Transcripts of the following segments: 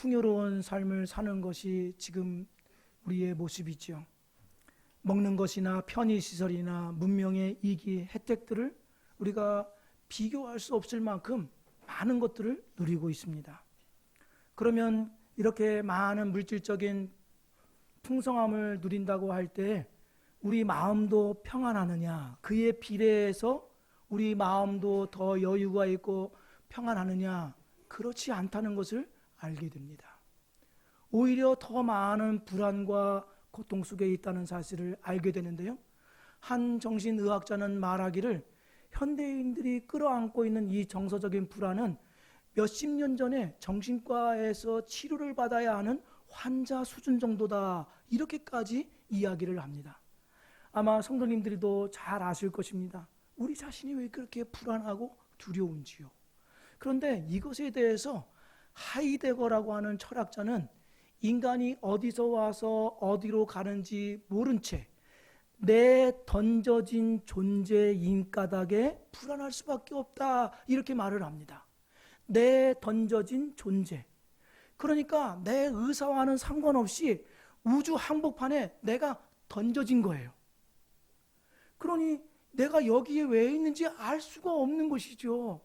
풍요로운 삶을 사는 것이 지금 우리의 모습이죠. 먹는 것이나 편의시설이나 문명의 이기 혜택들을 우리가 비교할 수 없을 만큼 많은 것들을 누리고 있습니다. 그러면 이렇게 많은 물질적인 풍성함을 누린다고 할 때 우리 마음도 평안하느냐, 그에 비례해서 우리 마음도 더 여유가 있고 평안하느냐, 그렇지 않다는 것을 알게 됩니다. 오히려 더 많은 불안과 고통 속에 있다는 사실을 알게 되는데요, 한 정신의학자는 말하기를 현대인들이 끌어안고 있는 이 정서적인 불안은 몇십 년 전에 정신과에서 치료를 받아야 하는 환자 수준 정도다, 이렇게까지 이야기를 합니다. 아마 성도님들도 잘 아실 것입니다. 우리 자신이 왜 그렇게 불안하고 두려운지요. 그런데 이것에 대해서 하이데거라고 하는 철학자는 인간이 어디서 와서 어디로 가는지 모른 채 내 던져진 존재 인가닥에 불안할 수밖에 없다, 이렇게 말을 합니다. 내 던져진 존재, 그러니까 내 의사와는 상관없이 우주 한복판에 내가 던져진 거예요. 그러니 내가 여기에 왜 있는지 알 수가 없는 것이죠.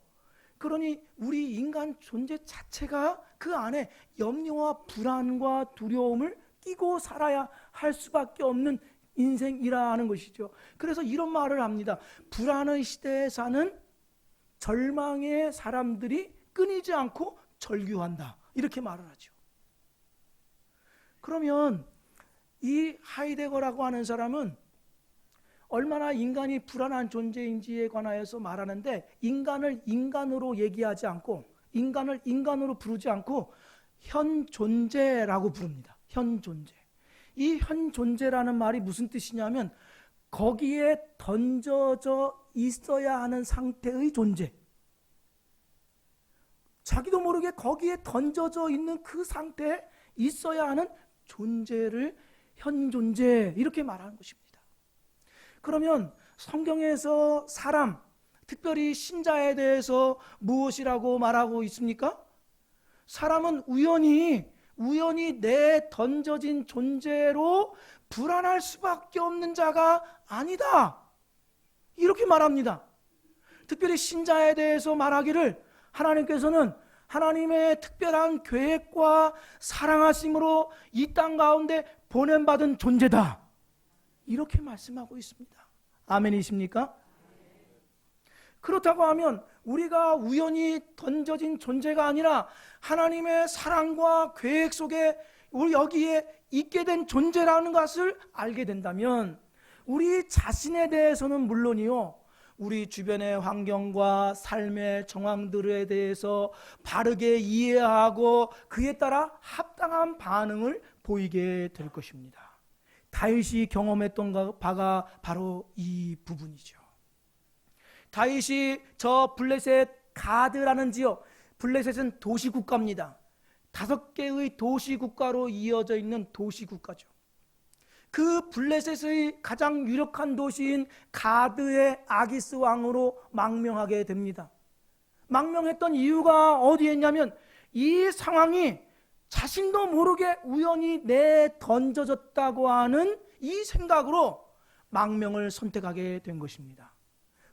그러니 우리 인간 존재 자체가 그 안에 염려와 불안과 두려움을 끼고 살아야 할 수밖에 없는 인생이라는 것이죠. 그래서 이런 말을 합니다. 불안의 시대에 사는 절망의 사람들이 끊이지 않고 절규한다, 이렇게 말을 하죠. 그러면 이 하이데거라고 하는 사람은 얼마나 인간이 불안한 존재인지에 관하여서 말하는데, 인간을 인간으로 얘기하지 않고, 인간을 인간으로 부르지 않고 현 존재라고 부릅니다. 현 존재. 이 현 존재라는 말이 무슨 뜻이냐면 거기에 던져져 있어야 하는 상태의 존재, 자기도 모르게 거기에 던져져 있는 그 상태에 있어야 하는 존재를 현 존재, 이렇게 말하는 것입니다. 그러면 성경에서 사람, 특별히 신자에 대해서 무엇이라고 말하고 있습니까? 사람은 우연히 내 던져진 존재로 불안할 수밖에 없는 자가 아니다, 이렇게 말합니다. 특별히 신자에 대해서 말하기를 하나님께서는 하나님의 특별한 계획과 사랑하심으로 이 땅 가운데 보냄받은 존재다, 이렇게 말씀하고 있습니다. 아멘이십니까? 그렇다고 하면 우리가 우연히 던져진 존재가 아니라 하나님의 사랑과 계획 속에 우리 여기에 있게 된 존재라는 것을 알게 된다면 우리 자신에 대해서는 물론이요, 우리 주변의 환경과 삶의 정황들에 대해서 바르게 이해하고 그에 따라 합당한 반응을 보이게 될 것입니다. 다윗이 경험했던 바가 바로 이 부분이죠. 다윗이 저 블레셋 가드라는 지역, 블레셋은 도시국가입니다. 5개의 도시국가로 이어져 있는 도시국가죠. 그 블레셋의 가장 유력한 도시인 가드의 아기스 왕으로 망명하게 됩니다. 망명했던 이유가 어디에 있냐면 이 상황이 자신도 모르게 우연히 내 던져졌다고 하는 이 생각으로 망명을 선택하게 된 것입니다.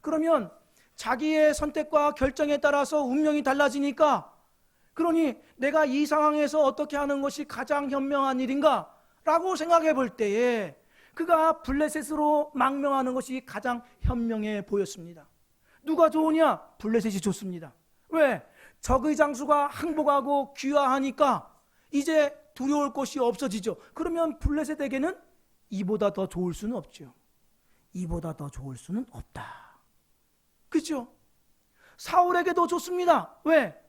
그러면 자기의 선택과 결정에 따라서 운명이 달라지니까, 그러니 내가 이 상황에서 어떻게 하는 것이 가장 현명한 일인가 라고 생각해 볼 때에 그가 블레셋으로 망명하는 것이 가장 현명해 보였습니다. 누가 좋으냐? 블레셋이 좋습니다. 왜? 적의 장수가 항복하고 귀화하니까 이제 두려울 것이 없어지죠. 그러면 블레셋에게는 이보다 더 좋을 수는 없죠. 이보다 더 좋을 수는 없다, 그렇죠? 사울에게도 좋습니다. 왜?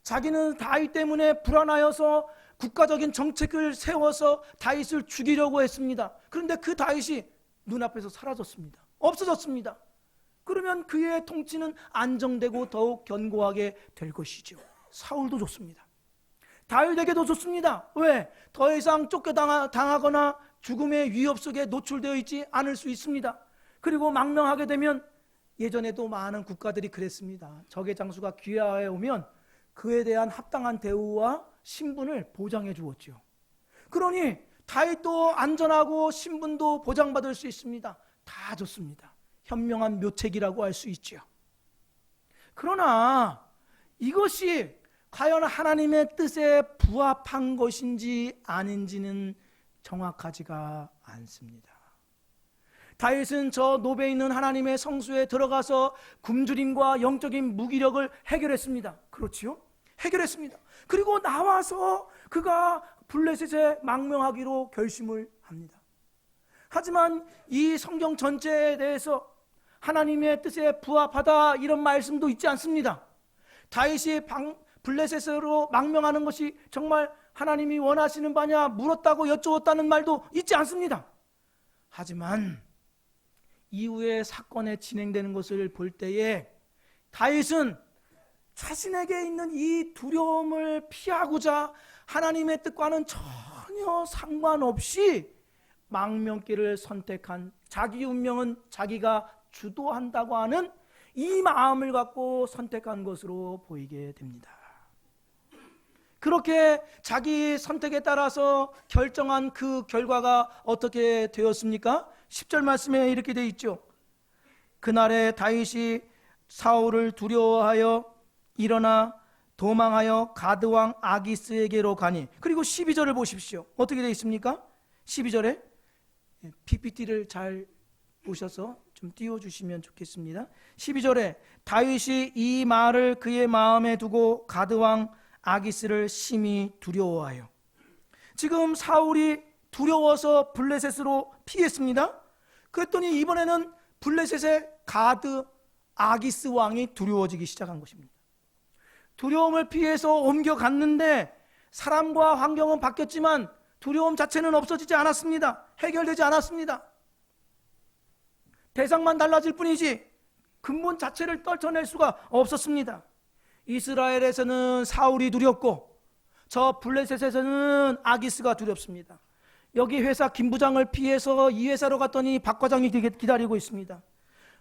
자기는 다윗 때문에 불안하여서 국가적인 정책을 세워서 다윗을 죽이려고 했습니다. 그런데 그 다윗이 눈앞에서 사라졌습니다. 없어졌습니다. 그러면 그의 통치는 안정되고 더욱 견고하게 될 것이죠. 사울도 좋습니다. 다윗에게도 좋습니다. 왜? 더 이상 쫓겨당하거나 죽음의 위협 속에 노출되어 있지 않을 수 있습니다. 그리고 망명하게 되면, 예전에도 많은 국가들이 그랬습니다. 적의 장수가 귀화해 오면 그에 대한 합당한 대우와 신분을 보장해 주었죠. 그러니 다윗도 안전하고 신분도 보장받을 수 있습니다. 다 좋습니다. 현명한 묘책이라고 할 수 있죠. 그러나 이것이 과연 하나님의 뜻에 부합한 것인지 아닌지는 정확하지가 않습니다. 다윗은 저 노베 있는 하나님의 성소에 들어가서 굶주림과 영적인 무기력을 해결했습니다. 그렇지요? 해결했습니다. 그리고 나와서 그가 블레셋에 망명하기로 결심을 합니다. 하지만 이 성경 전체에 대해서 하나님의 뜻에 부합하다 이런 말씀도 있지 않습니다. 다윗이 블레셋으로 망명하는 것이 정말 하나님이 원하시는 바냐 물었다고 여쭈었다는 말도 있지 않습니다. 하지만 이후에 사건이 진행되는 것을 볼 때에 다윗은 자신에게 있는 이 두려움을 피하고자 하나님의 뜻과는 전혀 상관없이 망명길을 선택한, 자기 운명은 자기가 주도한다고 하는 이 마음을 갖고 선택한 것으로 보이게 됩니다. 그렇게 자기 선택에 따라서 결정한 그 결과가 어떻게 되었습니까? 10절 말씀에 이렇게 되어 있죠. 그날에 다윗이 사울을 두려워하여 일어나 도망하여 가드왕 아기스에게로 가니. 그리고 12절을 보십시오. 어떻게 되어 있습니까? 12절에 PPT를 잘 보셔서 좀 띄워주시면 좋겠습니다. 12절에 다윗이 이 말을 그의 마음에 두고 가드왕 아기스를 심히 두려워하여. 지금 사울이 두려워서 블레셋으로 피했습니다. 그랬더니 이번에는 블레셋의 가드 아기스 왕이 두려워지기 시작한 것입니다. 두려움을 피해서 옮겨갔는데 사람과 환경은 바뀌었지만 두려움 자체는 없어지지 않았습니다. 해결되지 않았습니다. 대상만 달라질 뿐이지 근본 자체를 떨쳐낼 수가 없었습니다. 이스라엘에서는 사울이 두렵고 저 블레셋에서는 아기스가 두렵습니다. 여기 회사 김 부장을 피해서 이 회사로 갔더니 박 과장이 기다리고 있습니다.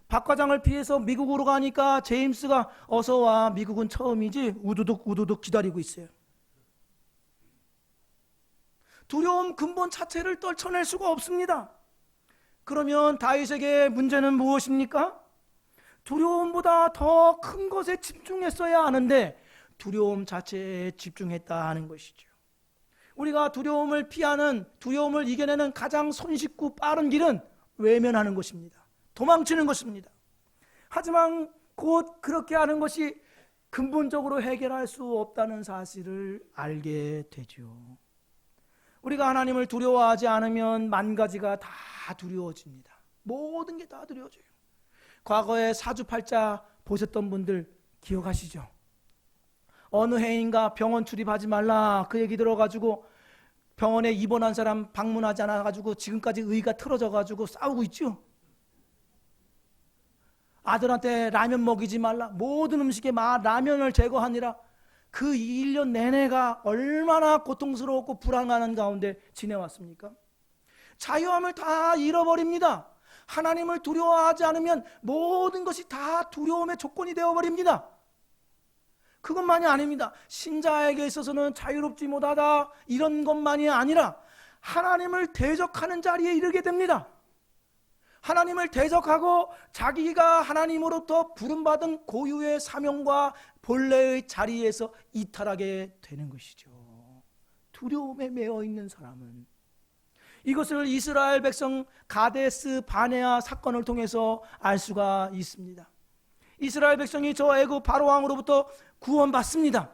박 과장을 피해서 미국으로 가니까 제임스가 어서 와, 미국은 처음이지, 우두둑 우두둑 기다리고 있어요. 두려움 근본 자체를 떨쳐낼 수가 없습니다. 그러면 다윗에게 문제는 무엇입니까? 두려움보다 더 큰 것에 집중했어야 하는데 두려움 자체에 집중했다 하는 것이죠. 우리가 두려움을 피하는, 두려움을 이겨내는 가장 손쉽고 빠른 길은 외면하는 것입니다. 도망치는 것입니다. 하지만 곧 그렇게 하는 것이 근본적으로 해결할 수 없다는 사실을 알게 되죠. 우리가 하나님을 두려워하지 않으면 만 가지가 다 두려워집니다. 모든 게 다 두려워져요. 과거에 사주팔자 보셨던 분들 기억하시죠? 어느 해인가 병원 출입하지 말라 그 얘기 들어가지고 병원에 입원한 사람 방문하지 않아가지고 지금까지 의가 틀어져가지고 싸우고 있죠. 아들한테 라면 먹이지 말라, 모든 음식에 라면을 제거하니라. 그 1년 내내가 얼마나 고통스럽고 불안한 가운데 지내왔습니까? 자유함을 다 잃어버립니다. 하나님을 두려워하지 않으면 모든 것이 다 두려움의 조건이 되어버립니다. 그것만이 아닙니다. 신자에게 있어서는 자유롭지 못하다 이런 것만이 아니라 하나님을 대적하는 자리에 이르게 됩니다. 하나님을 대적하고 자기가 하나님으로부터 부름받은 고유의 사명과 본래의 자리에서 이탈하게 되는 것이죠. 두려움에 매여 있는 사람은. 이것을 이스라엘 백성 가데스 바네아 사건을 통해서 알 수가 있습니다. 이스라엘 백성이 저 애굽 바로 왕으로부터 구원받습니다.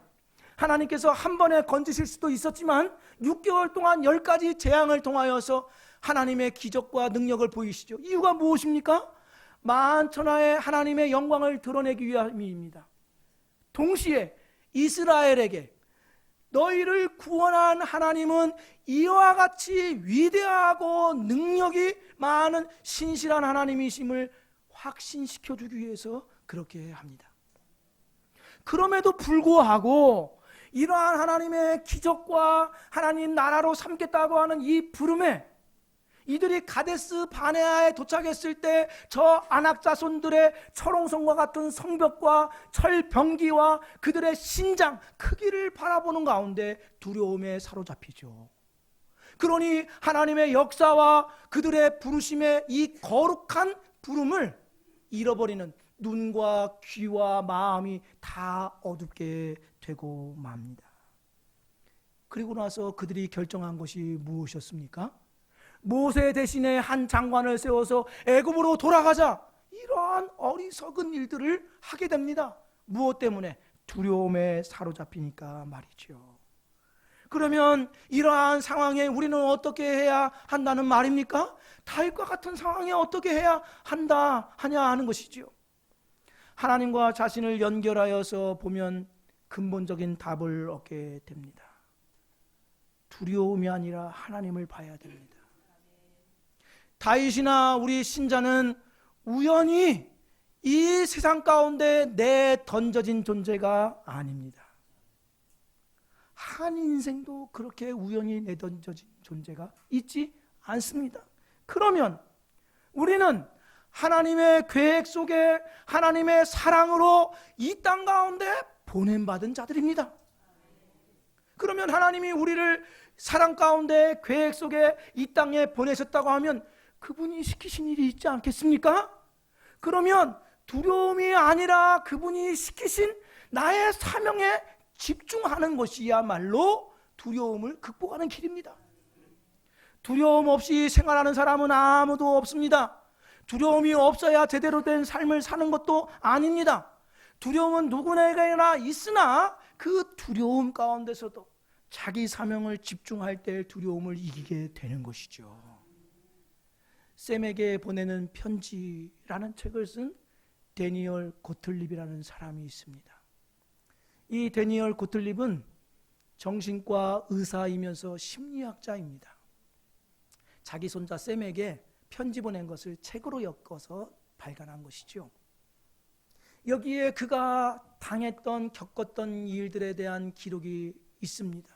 하나님께서 한 번에 건지실 수도 있었지만 6개월 동안 10가지 재앙을 통하여서 하나님의 기적과 능력을 보이시죠. 이유가 무엇입니까? 만천하의 하나님의 영광을 드러내기 위함입니다. 동시에 이스라엘에게 너희를 구원한 하나님은 이와 같이 위대하고 능력이 많은 신실한 하나님이심을 확신시켜주기 위해서 그렇게 합니다. 그럼에도 불구하고 이러한 하나님의 기적과 하나님 나라로 삼겠다고 하는 이 부름에 이들이 가데스 바네아에 도착했을 때 저 아낙 자손들의 철옹성과 같은 성벽과 철병기와 그들의 신장 크기를 바라보는 가운데 두려움에 사로잡히죠. 그러니 하나님의 역사와 그들의 부르심의 이 거룩한 부름을 잃어버리는 눈과 귀와 마음이 다 어둡게 되고 맙니다. 그리고 나서 그들이 결정한 것이 무엇이었습니까? 모세 대신에 한 장관을 세워서 애굽으로 돌아가자, 이러한 어리석은 일들을 하게 됩니다. 무엇 때문에? 두려움에 사로잡히니까 말이죠. 그러면 이러한 상황에 우리는 어떻게 해야 한다는 말입니까? 다윗과 같은 상황에 어떻게 해야 하냐 하는 것이죠. 하나님과 자신을 연결하여서 보면 근본적인 답을 얻게 됩니다. 두려움이 아니라 하나님을 봐야 됩니다. 다윗이나 우리 신자는 우연히 이 세상 가운데 내던져진 존재가 아닙니다. 한 인생도 그렇게 우연히 내던져진 존재가 있지 않습니다. 그러면 우리는 하나님의 계획 속에 하나님의 사랑으로 이 땅 가운데 보냄받은 자들입니다. 그러면 하나님이 우리를 사랑 가운데 계획 속에 이 땅에 보내셨다고 하면 그분이 시키신 일이 있지 않겠습니까? 그러면 두려움이 아니라 그분이 시키신 나의 사명에 집중하는 것이야말로 두려움을 극복하는 길입니다. 두려움 없이 생활하는 사람은 아무도 없습니다. 두려움이 없어야 제대로 된 삶을 사는 것도 아닙니다. 두려움은 누구에게나 있으나 그 두려움 가운데서도 자기 사명을 집중할 때 두려움을 이기게 되는 것이죠. 샘에게 보내는 편지라는 책을 쓴 데니얼 고틀립이라는 사람이 있습니다. 이 데니얼 고틀립은 정신과 의사이면서 심리학자입니다. 자기 손자 샘에게 편지 보낸 것을 책으로 엮어서 발간한 것이죠. 여기에 그가 겪었던 일들에 대한 기록이 있습니다.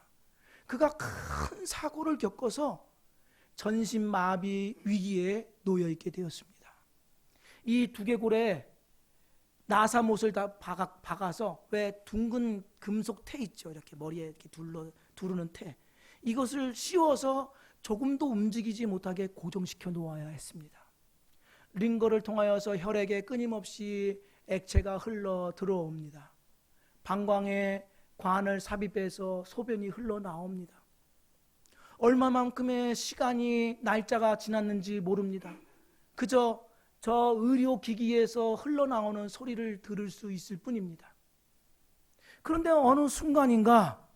그가 큰 사고를 겪어서 전신마비 위기에 놓여 있게 되었습니다. 이 두개골에 나사못을 다 박아서 왜 둥근 금속 테 있죠, 이렇게 머리에 이렇게 두르는 테, 이것을 씌워서 조금도 움직이지 못하게 고정시켜 놓아야 했습니다. 링거를 통하여서 혈액에 끊임없이 액체가 흘러 들어옵니다. 방광에 관을 삽입해서 소변이 흘러나옵니다. 얼마만큼의 시간이 날짜가 지났는지 모릅니다. 그저 저 의료기기에서 흘러나오는 소리를 들을 수 있을 뿐입니다. 그런데 어느 순간인가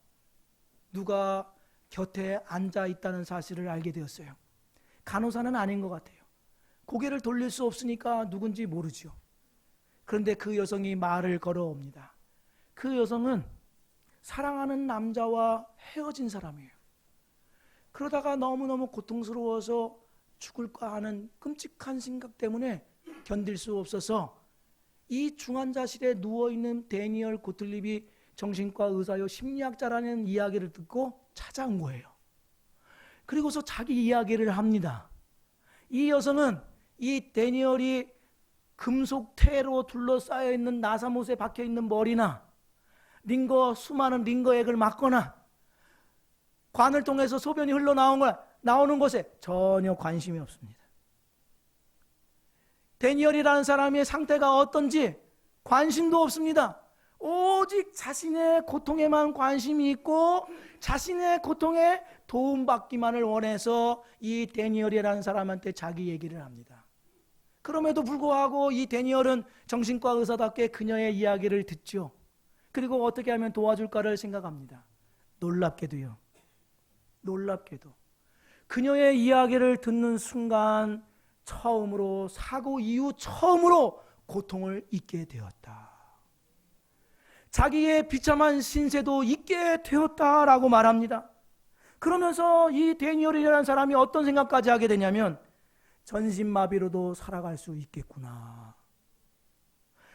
누가 곁에 앉아 있다는 사실을 알게 되었어요. 간호사는 아닌 것 같아요. 고개를 돌릴 수 없으니까 누군지 모르죠. 그런데 그 여성이 말을 걸어옵니다. 그 여성은 사랑하는 남자와 헤어진 사람이에요. 그러다가 너무너무 고통스러워서 죽을까 하는 끔찍한 생각 때문에 견딜 수 없어서 이 중환자실에 누워있는 데니얼 고틀립이 정신과 의사요 심리학자라는 이야기를 듣고 찾아온 거예요. 그리고서 자기 이야기를 합니다. 이 여성은 이 데니얼이 금속 테로 둘러싸여 있는 나사못에 박혀 있는 머리나 수많은 링거액을 맞거나 관을 통해서 소변이 나오는 것에 전혀 관심이 없습니다. 데니얼이라는 사람의 상태가 어떤지 관심도 없습니다. 오직 자신의 고통에만 관심이 있고 자신의 고통에 도움받기만을 원해서 이 데니얼이라는 사람한테 자기 얘기를 합니다. 그럼에도 불구하고 이 데니얼은 정신과 의사답게 그녀의 이야기를 듣죠. 그리고 어떻게 하면 도와줄까를 생각합니다. 놀랍게도 그녀의 이야기를 듣는 순간 사고 이후 처음으로 고통을 잊게 되었다. 자기의 비참한 신세도 잊게 되었다라고 말합니다. 그러면서 이 데니얼이라는 사람이 어떤 생각까지 하게 되냐면 전신마비로도 살아갈 수 있겠구나.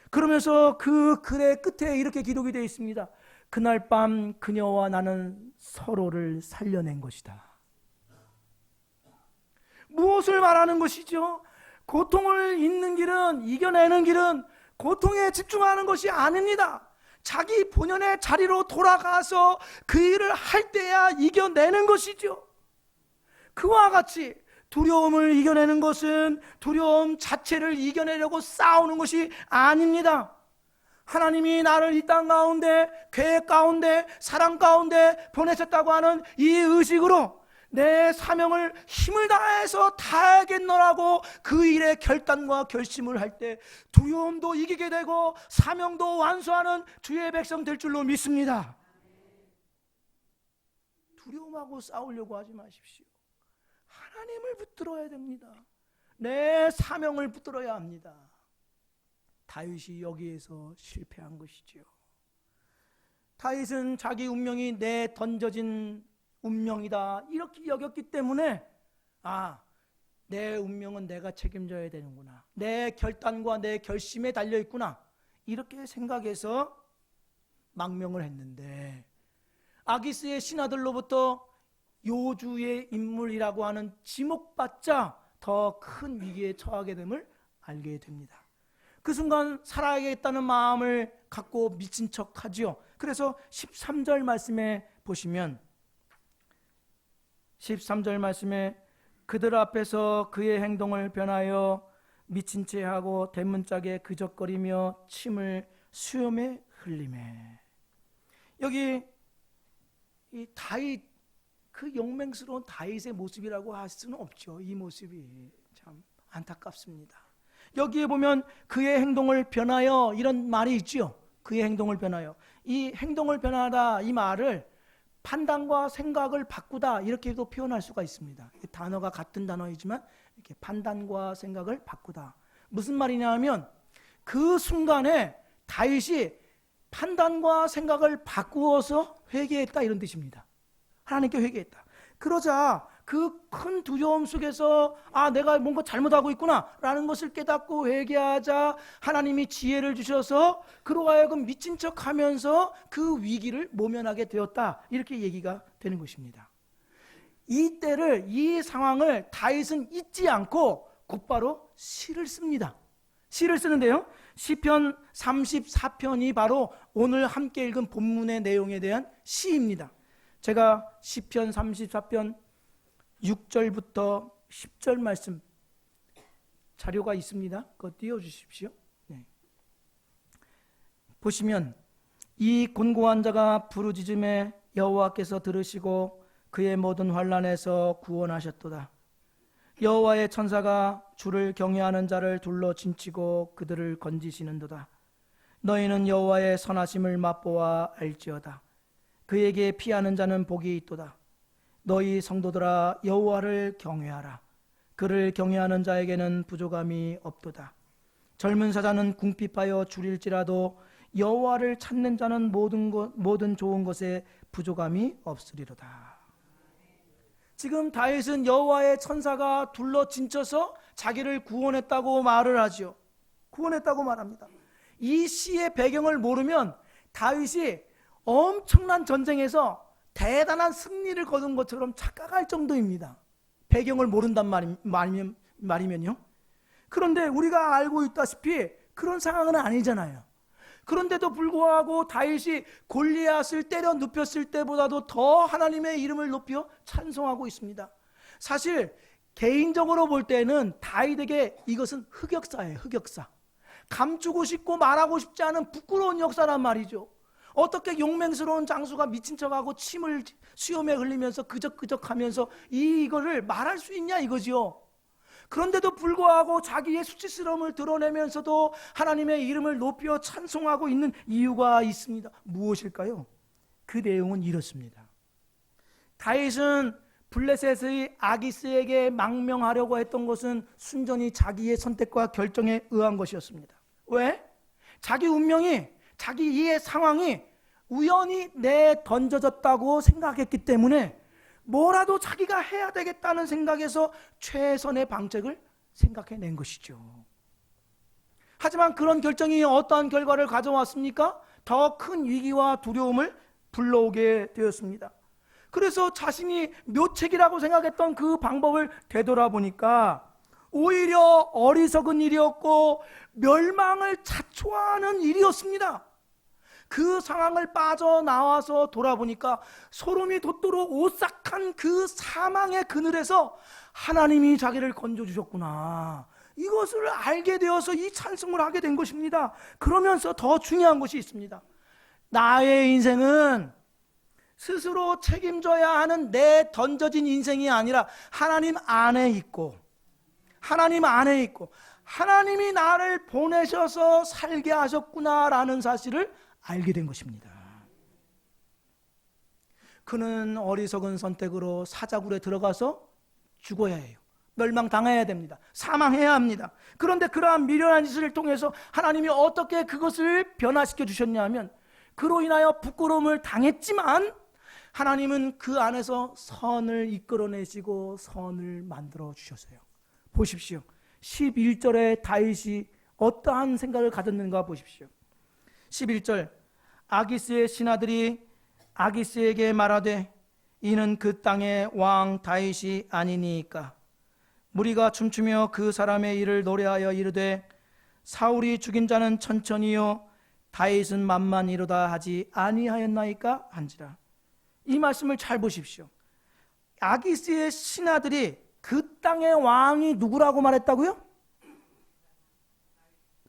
그러면서 그 글의 끝에 이렇게 기록이 되어 있습니다. 그날 밤 그녀와 나는 서로를 살려낸 것이다. 무엇을 말하는 것이죠? 고통을 잇는 길은, 이겨내는 길은 고통에 집중하는 것이 아닙니다. 자기 본연의 자리로 돌아가서 그 일을 할 때야 이겨내는 것이죠. 그와 같이 두려움을 이겨내는 것은 두려움 자체를 이겨내려고 싸우는 것이 아닙니다. 하나님이 나를 이 땅 가운데, 계획 가운데, 사랑 가운데 보내셨다고 하는 이 의식으로 내 사명을 힘을 다해서 다하겠노라고 그 일의 결단과 결심을 할 때 두려움도 이기게 되고 사명도 완수하는 주의 백성 될 줄로 믿습니다. 두려움하고 싸우려고 하지 마십시오. 하나님을 붙들어야 됩니다. 내 사명을 붙들어야 합니다. 다윗이 여기에서 실패한 것이지요. 다윗은 자기 운명이 내 던져진 운명이다 이렇게 여겼기 때문에 내 운명은 내가 책임져야 되는구나, 내 결단과 내 결심에 달려있구나 이렇게 생각해서 망명을 했는데 아기스의 신하들로부터 요주의 인물이라고 하는 지목받자 더 큰 위기에 처하게 됨을 알게 됩니다. 그 순간 살아야겠다는 마음을 갖고 미친 척하지요. 그래서 13절 말씀에 보시면 13절 말씀에 그들 앞에서 그의 행동을 변하여 미친 채 하고 대문짝에 그적거리며 침을 수염에 흘리매. 여기 이 다윗, 그 용맹스러운 다윗의 모습이라고 할 수는 없죠. 이 모습이 참 안타깝습니다. 여기에 보면 그의 행동을 변하여 이런 말이 있지요. 그의 행동을 변하여. 이 행동을 변하다 이 말을 판단과 생각을 바꾸다 이렇게도 표현할 수가 있습니다. 단어가 같은 단어이지만 이렇게 판단과 생각을 바꾸다. 무슨 말이냐 하면 그 순간에 다윗이 판단과 생각을 바꾸어서 회개했다 이런 뜻입니다. 하나님께 회개했다. 그러자 그 큰 두려움 속에서 내가 뭔가 잘못하고 있구나 라는 것을 깨닫고 회개하자 하나님이 지혜를 주셔서 그로 하여금 미친 척하면서 그 위기를 모면하게 되었다 이렇게 얘기가 되는 것입니다. 이때를, 이 상황을 다윗은 잊지 않고 곧바로 시를 씁니다. 시를 쓰는데요, 시편 34편이 바로 오늘 함께 읽은 본문의 내용에 대한 시입니다. 제가 시편 34편 6절부터 10절 말씀 자료가 있습니다. 그거 띄워주십시오. 네. 보시면 이 곤고한 자가 부르짖음에 여호와께서 들으시고 그의 모든 환난에서 구원하셨도다. 여호와의 천사가 주를 경외하는 자를 둘러 진치고 그들을 건지시는도다. 너희는 여호와의 선하심을 맛보아 알지어다. 그에게 피하는 자는 복이 있도다. 너희 성도들아 여호와를 경외하라. 그를 경외하는 자에게는 부족함이 없도다. 젊은 사자는 궁핍하여 줄일지라도 여호와를 찾는 자는 모든 좋은 것에 부족함이 없으리로다. 지금 다윗은 여호와의 천사가 둘러 진쳐서 자기를 구원했다고 말을 하죠. 구원했다고 말합니다. 이 시의 배경을 모르면 다윗이 엄청난 전쟁에서 대단한 승리를 거둔 것처럼 착각할 정도입니다. 배경을 모른단 말이면요. 그런데 우리가 알고 있다시피 그런 상황은 아니잖아요. 그런데도 불구하고 다윗이 골리앗을 때려 눕혔을 때보다도 더 하나님의 이름을 높여 찬송하고 있습니다. 사실 개인적으로 볼 때는 다윗에게 이것은 흑역사예요. 흑역사. 감추고 싶고 말하고 싶지 않은 부끄러운 역사란 말이죠. 어떻게 용맹스러운 장수가 미친 척하고 침을 수염에 흘리면서 그적그적하면서 이거를 말할 수 있냐 이거지요. 그런데도 불구하고 자기의 수치스러움을 드러내면서도 하나님의 이름을 높여 찬송하고 있는 이유가 있습니다. 무엇일까요? 그 내용은 이렇습니다. 다윗은 블레셋의 아기스에게 망명하려고 했던 것은 순전히 자기의 선택과 결정에 의한 것이었습니다. 왜? 자기 운명이, 자기 이의 상황이 우연히 던져졌다고 생각했기 때문에 뭐라도 자기가 해야 되겠다는 생각에서 최선의 방책을 생각해낸 것이죠. 하지만 그런 결정이 어떠한 결과를 가져왔습니까? 더 큰 위기와 두려움을 불러오게 되었습니다. 그래서 자신이 묘책이라고 생각했던 그 방법을 되돌아보니까 오히려 어리석은 일이었고 멸망을 자초하는 일이었습니다. 그 상황을 빠져나와서 돌아보니까 소름이 돋도록 오싹한 그 사망의 그늘에서 하나님이 자기를 건져주셨구나, 이것을 알게 되어서 이 찬송을 하게 된 것입니다. 그러면서 더 중요한 것이 있습니다. 나의 인생은 스스로 책임져야 하는 내 던져진 인생이 아니라 하나님 안에 있고, 하나님이 나를 보내셔서 살게 하셨구나라는 사실을 알게 된 것입니다. 그는 어리석은 선택으로 사자굴에 들어가서 죽어야 해요. 멸망당해야 됩니다. 사망해야 합니다. 그런데 그러한 미련한 짓을 통해서 하나님이 어떻게 그것을 변화시켜 주셨냐면, 그로 인하여 부끄러움을 당했지만 하나님은 그 안에서 선을 이끌어내시고 선을 만들어 주셨어요. 보십시오. 11절에 다윗이 어떠한 생각을 가졌는가 보십시오. 11절, 아기스의 신하들이 아기스에게 말하되 이는 그 땅의 왕 다윗이 아니니까. 무리가 춤추며 그 사람의 일을 노래하여 이르되 사울이 죽인 자는 천천히요 다윗은 만만이로다 하지 아니하였나이까 한지라. 이 말씀을 잘 보십시오. 아기스의 신하들이 그 땅의 왕이 누구라고 말했다고요?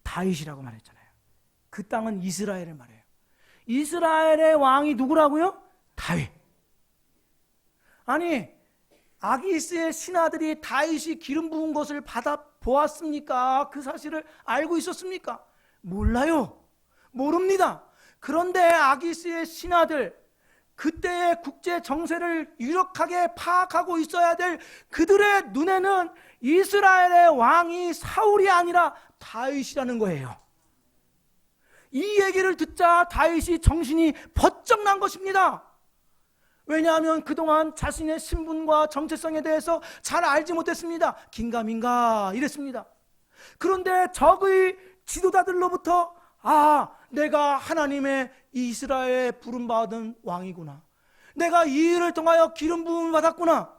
다윗이라고 말했잖아요. 그 땅은 이스라엘을 말해요. 이스라엘의 왕이 누구라고요? 다윗. 아니, 아기스의 신하들이 다윗이 기름 부은 것을 받아 보았습니까? 그 사실을 알고 있었습니까? 몰라요. 모릅니다. 그런데 아기스의 신하들, 그때의 국제 정세를 유력하게 파악하고 있어야 될 그들의 눈에는 이스라엘의 왕이 사울이 아니라 다윗이라는 거예요. 이 얘기를 듣자 다윗이 정신이 번쩍 난 것입니다. 왜냐하면 그동안 자신의 신분과 정체성에 대해서 잘 알지 못했습니다. 긴가민가 이랬습니다. 그런데 적의 지도자들로부터 내가 하나님의 이스라엘에 부름받은 왕이구나, 내가 이 일을 통하여 기름 부음을 받았구나,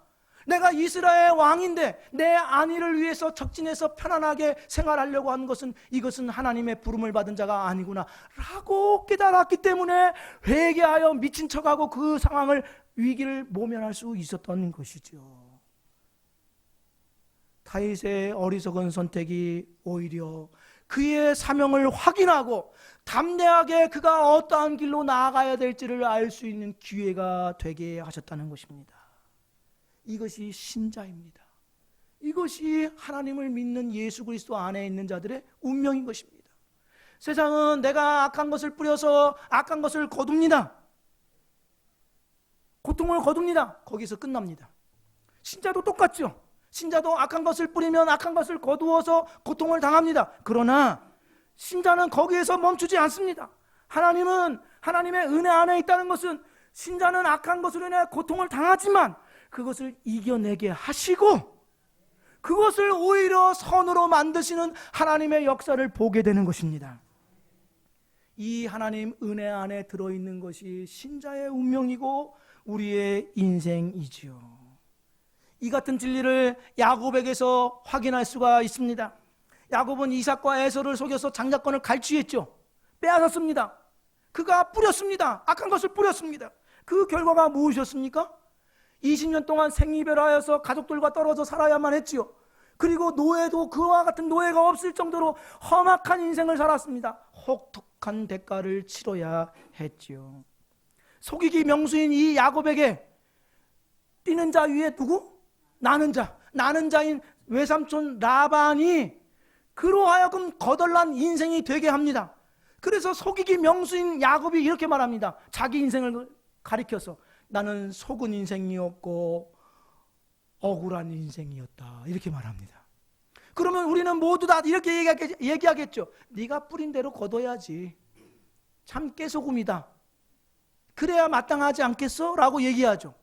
내가 이스라엘 왕인데 내 안위를 위해서 적진에서 편안하게 생활하려고 하는 것은 이것은 하나님의 부름을 받은 자가 아니구나 라고 깨달았기 때문에 회개하여 미친 척하고 그 상황을, 위기를 모면할 수 있었던 것이죠. 다윗의 어리석은 선택이 오히려 그의 사명을 확인하고 담대하게 그가 어떠한 길로 나아가야 될지를 알 수 있는 기회가 되게 하셨다는 것입니다. 이것이 신자입니다. 이것이 하나님을 믿는 예수 그리스도 안에 있는 자들의 운명인 것입니다. 세상은 내가 악한 것을 뿌려서 악한 것을 거둡니다. 고통을 거둡니다. 거기서 끝납니다. 신자도 똑같죠. 신자도 악한 것을 뿌리면 악한 것을 거두어서 고통을 당합니다. 그러나 신자는 거기에서 멈추지 않습니다. 하나님은, 하나님의 은혜 안에 있다는 것은 신자는 악한 것으로 인해 고통을 당하지만 그것을 이겨내게 하시고 그것을 오히려 선으로 만드시는 하나님의 역사를 보게 되는 것입니다. 이 하나님 은혜 안에 들어있는 것이 신자의 운명이고 우리의 인생이지요. 이 같은 진리를 야곱에게서 확인할 수가 있습니다. 야곱은 이삭과 에서를 속여서 장자권을 갈취했죠. 빼앗았습니다. 그가 뿌렸습니다. 악한 것을 뿌렸습니다. 그 결과가 무엇이었습니까? 20년 동안 생이별하여서 가족들과 떨어져 살아야만 했지요. 그리고 노예도 그와 같은 노예가 없을 정도로 험악한 인생을 살았습니다. 혹독한 대가를 치러야 했지요. 속이기 명수인 이 야곱에게 뛰는 자 위에 누구? 나는 자인 외삼촌 라반이 그로 하여금 거덜난 인생이 되게 합니다. 그래서 속이기 명수인 야곱이 이렇게 말합니다. 자기 인생을 가리켜서 나는 속은 인생이었고 억울한 인생이었다 이렇게 말합니다. 그러면 우리는 모두 다 이렇게 얘기하겠죠. 네가 뿌린 대로 거둬야지. 참 깨소금이다. 그래야 마땅하지 않겠어? 라고 얘기하죠.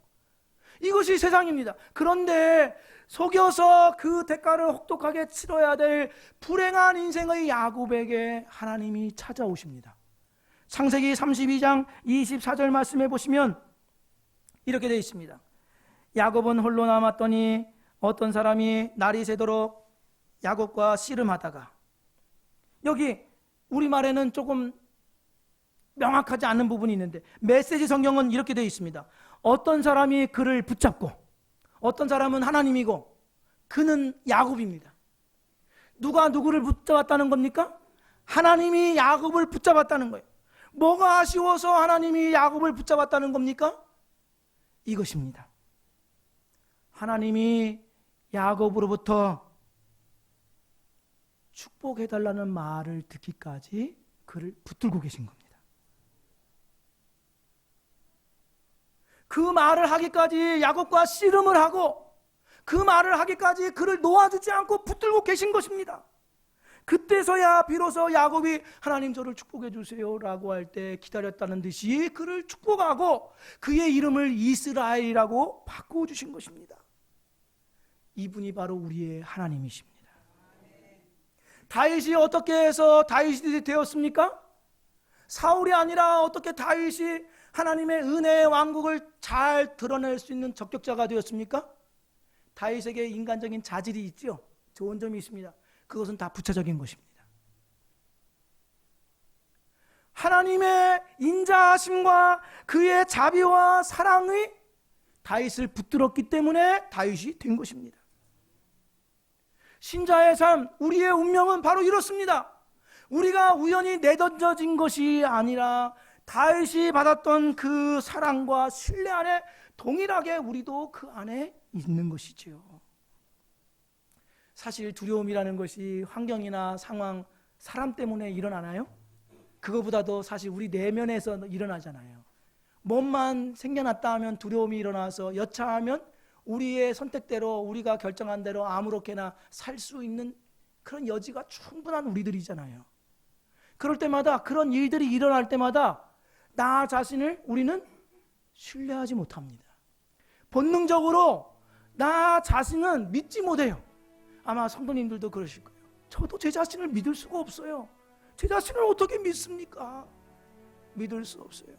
이것이 세상입니다. 그런데 속여서 그 대가를 혹독하게 치러야 될 불행한 인생의 야곱에게 하나님이 찾아오십니다. 창세기 32장 24절 말씀해 보시면 이렇게 되어 있습니다. 야곱은 홀로 남았더니 어떤 사람이 날이 새도록 야곱과 씨름하다가, 여기 우리말에는 조금 명확하지 않은 부분이 있는데 메시지 성경은 이렇게 되어 있습니다. 어떤 사람이 그를 붙잡고, 어떤 사람은 하나님이고 그는 야곱입니다. 누가 누구를 붙잡았다는 겁니까? 하나님이 야곱을 붙잡았다는 거예요. 뭐가 아쉬워서 하나님이 야곱을 붙잡았다는 겁니까? 이것입니다. 하나님이 야곱으로부터 축복해달라는 말을 듣기까지 그를 붙들고 계신 겁니다. 그 말을 하기까지 야곱과 씨름을 하고, 그 말을 하기까지 그를 놓아주지 않고 붙들고 계신 것입니다. 그때서야 비로소 야곱이 하나님 저를 축복해 주세요 라고 할 때 기다렸다는 듯이 그를 축복하고 그의 이름을 이스라엘이라고 바꾸어주신 것입니다. 이분이 바로 우리의 하나님이십니다. 다윗이 어떻게 해서 다윗이 되었습니까? 사울이 아니라 어떻게 다윗이 하나님의 은혜의 왕국을 잘 드러낼 수 있는 적격자가 되었습니까? 다윗에게 인간적인 자질이 있죠. 좋은 점이 있습니다. 그것은 다 부차적인 것입니다. 하나님의 인자하심과 그의 자비와 사랑이 다윗을 붙들었기 때문에 다윗이 된 것입니다. 신자의 삶, 우리의 운명은 바로 이렇습니다. 우리가 우연히 내던져진 것이 아니라 다윗이 받았던 그 사랑과 신뢰 안에 동일하게 우리도 그 안에 있는 것이지요. 사실 두려움이라는 것이 환경이나 상황, 사람 때문에 일어나나요? 그거보다도 사실 우리 내면에서 일어나잖아요. 몸만 생겨났다 하면 두려움이 일어나서 여차하면 우리의 선택대로, 우리가 결정한 대로 아무렇게나 살 수 있는 그런 여지가 충분한 우리들이잖아요. 그럴 때마다, 그런 일들이 일어날 때마다 나 자신을 우리는 신뢰하지 못합니다. 본능적으로 나 자신은 믿지 못해요. 아마 성도님들도 그러실 거예요. 저도 제 자신을 믿을 수가 없어요. 제 자신을 어떻게 믿습니까? 믿을 수 없어요.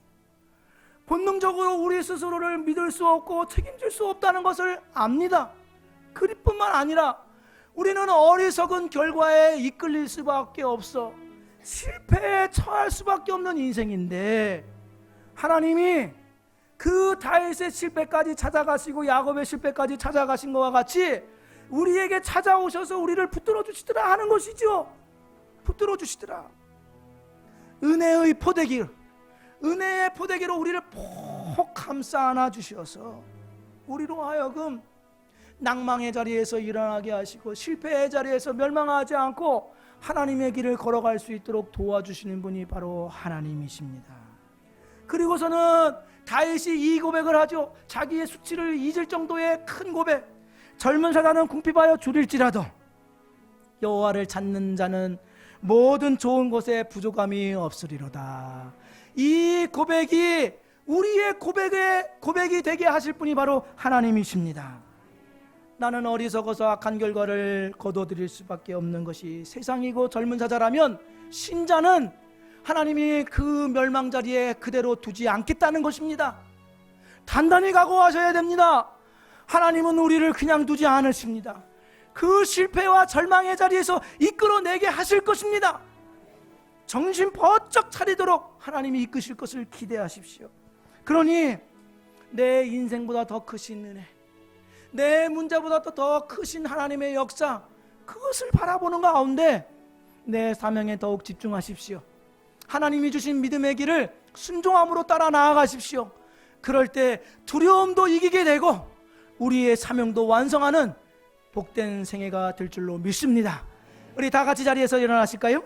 본능적으로 우리 스스로를 믿을 수 없고 책임질 수 없다는 것을 압니다. 그뿐만 아니라 우리는 어리석은 결과에 이끌릴 수밖에 없어 실패에 처할 수밖에 없는 인생인데, 하나님이 그 다윗의 실패까지 찾아가시고 야곱의 실패까지 찾아가신 것과 같이 우리에게 찾아오셔서 우리를 붙들어 주시더라 하는 것이죠. 붙들어 주시더라. 은혜의 포대기로, 은혜의 포대기로 우리를 폭 감싸 안아 주셔서 우리로 하여금 낭망의 자리에서 일어나게 하시고 실패의 자리에서 멸망하지 않고 하나님의 길을 걸어갈 수 있도록 도와주시는 분이 바로 하나님이십니다. 그리고서는 다윗이 이 고백을 하죠. 자기의 수치를 잊을 정도의 큰 고백. 젊은 사자는 궁핍하여 줄일지라도 여호와를 찾는 자는 모든 좋은 것에 부족함이 없으리로다. 이 고백이 우리의 고백이 되게 하실 분이 바로 하나님이십니다. 나는 어리석어서 악한 결과를 거둬들일 수밖에 없는 것이 세상이고 젊은 사자라면, 신자는 하나님이 그 멸망 자리에 그대로 두지 않겠다는 것입니다. 단단히 각오하셔야 됩니다. 하나님은 우리를 그냥 두지 않으십니다. 그 실패와 절망의 자리에서 이끌어내게 하실 것입니다. 정신 번쩍 차리도록 하나님이 이끄실 것을 기대하십시오. 그러니 내 인생보다 더 크신 은혜, 내 문제보다 더 크신 하나님의 역사, 그것을 바라보는 가운데 내 사명에 더욱 집중하십시오. 하나님이 주신 믿음의 길을 순종함으로 따라 나아가십시오. 그럴 때 두려움도 이기게 되고 우리의 사명도 완성하는 복된 생애가 될 줄로 믿습니다. 우리 다 같이 자리에서 일어나실까요?